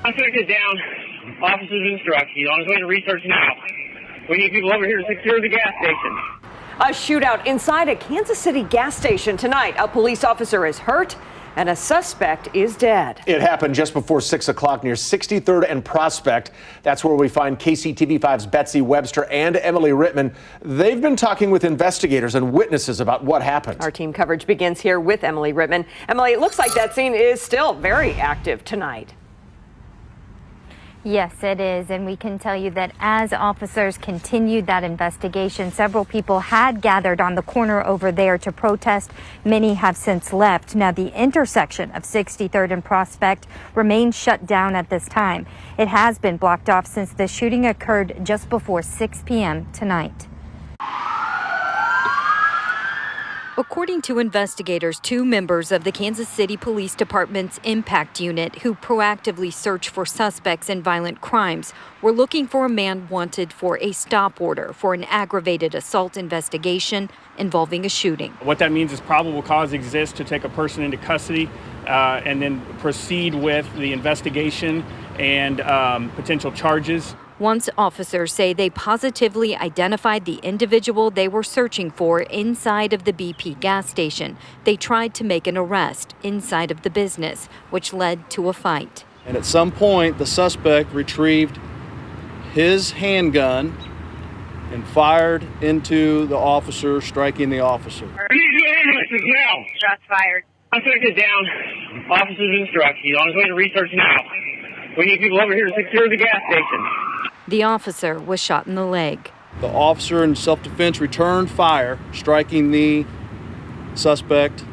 Suspect is down. Officers instruct. He's on his way to research now. We need people over here to secure the gas station. A shootout inside a Kansas City gas station tonight. A police officer is hurt and a suspect is dead. It happened just before 6 o'clock near 63rd and Prospect. That's where we find KCTV5's Betsy Webster and Emily Rittman. They've been talking with investigators and witnesses about what happened. Our team coverage begins here with Emily Rittman. Emily, it looks like that scene is still very active tonight. Yes, it is. And we can tell you that as officers continued that investigation, several people had gathered on the corner over there to protest. Many have since left. Now, the intersection of 63rd and Prospect remains shut down at this time. It has been blocked off since the shooting occurred just before 6 p.m. tonight. According to investigators, 2 members of the Kansas City Police Department's Impact Unit, who proactively search for suspects in violent crimes, were looking for a man wanted for a stop order for an aggravated assault investigation involving a shooting. What that means is probable cause exists to take a person into custody and then proceed with the investigation and potential charges. Once officers say they positively identified the individual they were searching for inside of the BP gas station, they tried to make an arrest inside of the business, which led to a fight. And at some point, the suspect retrieved his handgun and fired into the officer, striking the officer. Now. Shots fired. Suspect is down. Officers instruct. He's on his way to research now. We need people over here to secure the gas station. The officer was shot in the leg. The officer in self-defense returned fire, striking the suspect.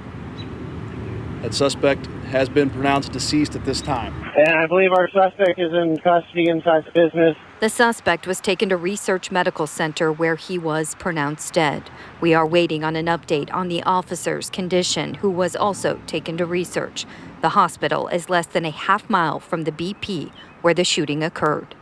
That suspect has been pronounced deceased at this time. And I believe our suspect is in custody inside the business. The suspect was taken to Research Medical Center where he was pronounced dead. We are waiting on an update on the officer's condition, who was also taken to research. The hospital is less than a half mile from the BP where the shooting occurred.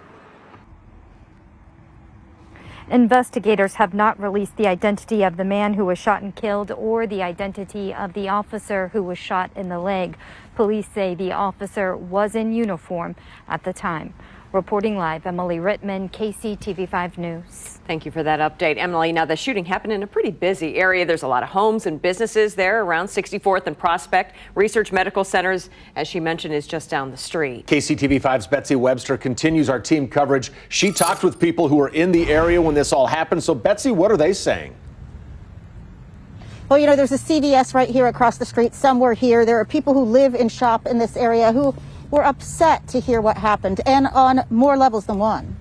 Investigators have not released the identity of the man who was shot and killed or the identity of the officer who was shot in the leg. Police say the officer was in uniform at the time. Reporting live, Emily Rittman, KCTV5 News. Thank you for that update, Emily. Now, the shooting happened in a pretty busy area. There's a lot of homes and businesses there around 64th and Prospect. Research Medical Centers, as she mentioned, is just down the street. KCTV5's Betsy Webster continues our team coverage. She talked with people who were in the area when this all happened. So, Betsy, what are they saying? Well, you know, there's a CVS right here across the street. Some were here. There are people who live and shop in this area who were upset to hear what happened, and on more levels than one.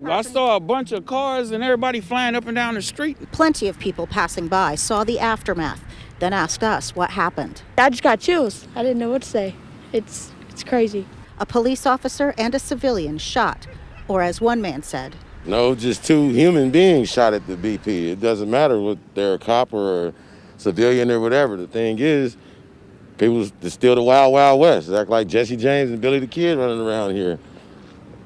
I saw a bunch of cars and everybody flying up and down the street. Plenty of people passing by saw the aftermath, then asked us what happened. I just got chills. I didn't know what to say. It's crazy. A police officer and a civilian shot, or as one man said, no, just 2 human beings shot at the BP. It doesn't matter whether they're a cop or a civilian or whatever. The thing is, people, it's still the wild, wild west. They act like Jesse James and Billy the Kid running around here.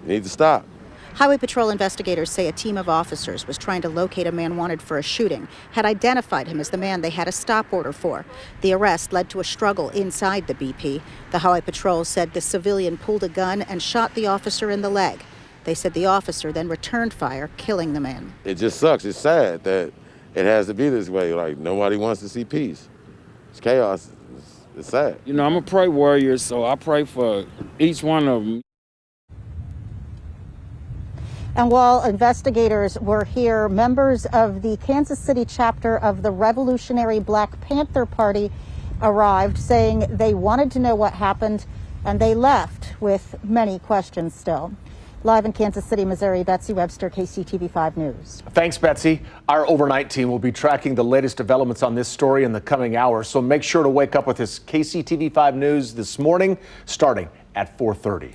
They need to stop. Highway Patrol investigators say a team of officers was trying to locate a man wanted for a shooting, had identified him as the man they had a stop order for. The arrest led to a struggle inside the BP. The Highway Patrol said the civilian pulled a gun and shot the officer in the leg. They said the officer then returned fire, killing the man. It just sucks. It's sad that it has to be this way. Like, nobody wants to see peace. It's chaos. It's sad. You know, I'm a prayer warrior, so I pray for each one of them. And while investigators were here, members of the Kansas City chapter of the Revolutionary Black Panther Party arrived, saying they wanted to know what happened, and they left with many questions still. Live in Kansas City, Missouri, Betsy Webster, KCTV5 News. Thanks, Betsy. Our overnight team will be tracking the latest developments on this story in the coming hours, so make sure to wake up with this KCTV5 News this morning, starting at 4:30.